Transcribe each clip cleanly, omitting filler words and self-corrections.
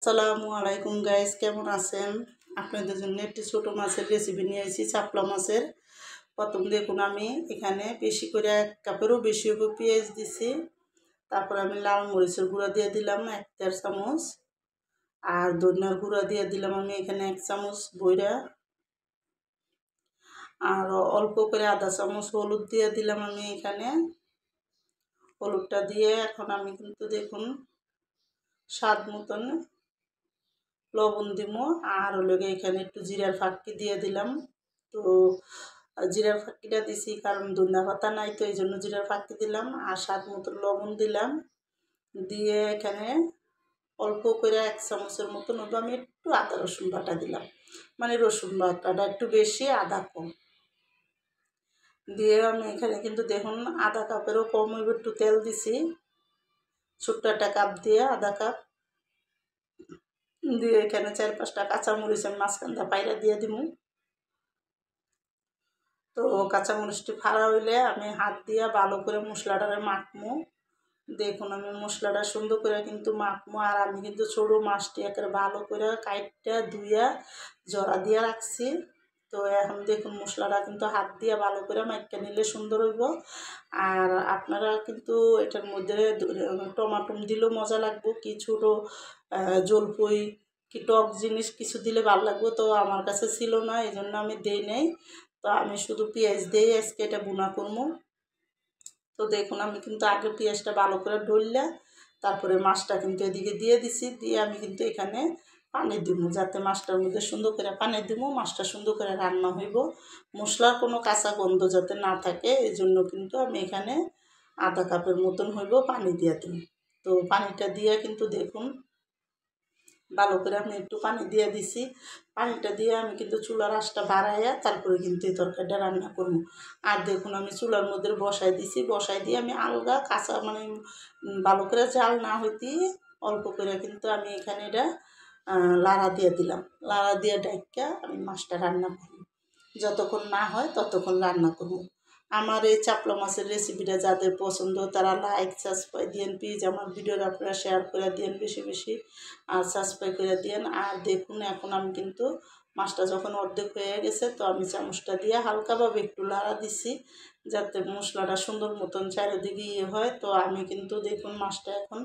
আসসালামু আলাইকুম গাইস, কেমন আছেন? আপনাদের জন্য একটি ছোট মাছের রেসিপি নিয়ে এসেছি, চাপলা মাছের। প্রথম দেখুন, আমি এখানে বেশি করে 1 কাপেরও বেশি পেঁয়াজ দিছি। তারপর আমি লাল মরিচের গুঁড়া দিয়ে দিলাম 1 চামচ, আর ধনিয়ার গুঁড়া দিয়ে দিলাম আমি এখানে 1 চামচ বইরা, আর অল্প করে আধা চামচ হলুদ দিয়ে দিলাম আমি এখানে। হলুদটা দিয়ে এখন আমি কিন্তু দেখুন স্বাদ মতন লবণ দিব, আর এখানে একটু জিরার ফাঁকি দিয়ে দিলাম। তো জিরার ফাঁকিটা দিছি কারণ ধনিয়া পাতা নাই, তো এই জন্য জিরার ফাঁকি দিলাম, আর স্বাদ মতন লবণ দিলাম। দিয়ে এখানে অল্প করে 1 চামচের মতন আমি একটু আদা রসুন বাটা দিলাম, মানে রসুন বাটাটা একটু বেশি, আদা কম দিয়ে আমি এখানে কিন্তু দেখুন আধা কাপেরও কম হইব একটু তেল দিছি, ছোট্ট একটা কাপ দিয়ে আধা কাপ দিয়ে এখানে 4-5টা কাঁচামরিচ আমি মাঝখানটা পাইরা দিয়ে দিব। তো কাঁচামরিচটি ফাড়া হইলে আমি হাত দিয়ে ভালো করে মশলাটারে মাখমো। দেখুন আমি মশলাটা সুন্দর করে কিন্তু মাখমো, আর আমি কিন্তু ছোটো মাছটি একেবারে ভালো করে কাইটটা ধুইয়া জড়া দিয়ে রাখছি। তো এখন দেখুন মশলাটা কিন্তু হাত দিয়ে ভালো করে মাখতে নিলে সুন্দর হইব। আর আপনারা কিন্তু এটার মধ্যে টমাটো দিলেও মজা লাগবে, কি ছোটো জলপই কি টক জিনিস কিছু দিলে ভালো লাগবে, তো আমার কাছে ছিল না, এই জন্য আমি দেই নাই। তো আমি শুধু পেঁয়াজ দিয়ে আজকে এটা ভুনা করবো। তো দেখুন আমি কিন্তু আগে পেঁয়াজটা ভালো করে ঢললে তারপরে মাছটা কিন্তু এদিকে দিয়ে দিছি, দিয়ে আমি কিন্তু এখানে পানি দিব, যাতে মাছটার মধ্যে সুন্দর করে পানি দিব, মাছটা সুন্দর করে রান্না হইব, মশলার কোনো কাঁচা গন্ধ যাতে না থাকে, এই জন্য কিন্তু আমি এখানে আধা কাপের মতন হইব পানি দিয়ে দিই। তো পানিটা দিয়ে কিন্তু দেখুন ভালো করে আমি একটু পানি দিয়ে দিছি, পানিটা দিয়ে আমি কিন্তু চুলার আঁচটা বাড়াইয়া তারপরে কিন্তু এই তরকারিটা রান্না করব। আর দেখুন আমি চুলার মধ্যে বসাই দিছি, বসাই দিয়ে আমি আলগা কাঁচা মানে ভালো করে জাল না হইতে অল্প করে কিন্তু আমি এখানে এটা লাড়া দিয়ে দিলাম, লাড়া দিয়ে ডাইকা আমি মাছটা রান্না করব, যতক্ষণ না হয় ততক্ষণ রান্না করব। আমার এই চাপলা মাছের রেসিপিটা যাদের পছন্দ তারা লাইক সাবস্ক্রাইব দিয়েন প্লিজ, আমার ভিডিওটা আপনারা শেয়ার করে দিয়েন বেশি বেশি, আর সাবস্ক্রাইব করে দিয়েন। আর দেখুন এখন আমি কিন্তু মাছটা যখন অর্ধেক হয়ে গেছে, তো আমি চামচটা দিয়ে হালকাভাবে একটু লাড়া দিছি যাতে মশলাটা সুন্দর মতন চারিদিকে হয়। তো আমি কিন্তু দেখুন মাছটা এখন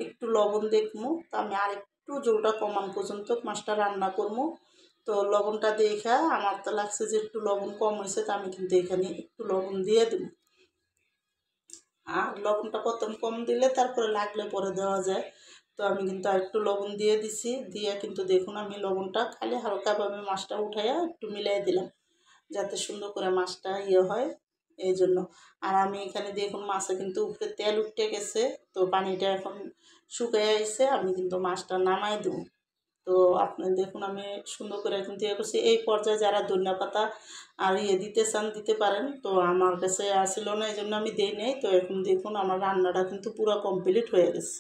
একটু লবণ দেখবো, তো আমি আরেকটু জলটা কমান পর্যন্ত মাছটা রান্না করবো। তো লবণটা দেখা আমার তো লাগছে যে একটু লবণ কম হয়েছে, তো আমি কিন্তু এখানে একটু লবণ দিয়ে দেব। আর লবণটা প্রথম কম দিলে তারপরে লাগলে পরে দেওয়া যায়। তো আমি কিন্তু আর একটু লবণ দিয়ে দিছি, দিয়ে কিন্তু দেখুন আমি লবণটা খালি হালকাভাবে মাছটা উঠাইয়া একটু মিলাই দিলাম যাতে সুন্দর করে মাছটা হয়, এই জন্য। আর আমি এখানে দেখুন মাছে কিন্তু উপরে তেল উঠে গেছে, তো পানিটা এখন শুকিয়ে আসছে, আমি কিন্তু মাছটা নামাই দেবো। তো আপনি দেখুন আমি সুন্দর করে কিন্তু করছি। এই পর্যায়ে যারা ধনিয়া পাতা আর দিতে চান দিতে পারেন, তো আমার কাছে আসছিল না, এই জন্য আমি দিই নাই। তো এখন দেখুন আমার রান্নাটা কিন্তু পুরো কমপ্লিট হয়ে গেছে।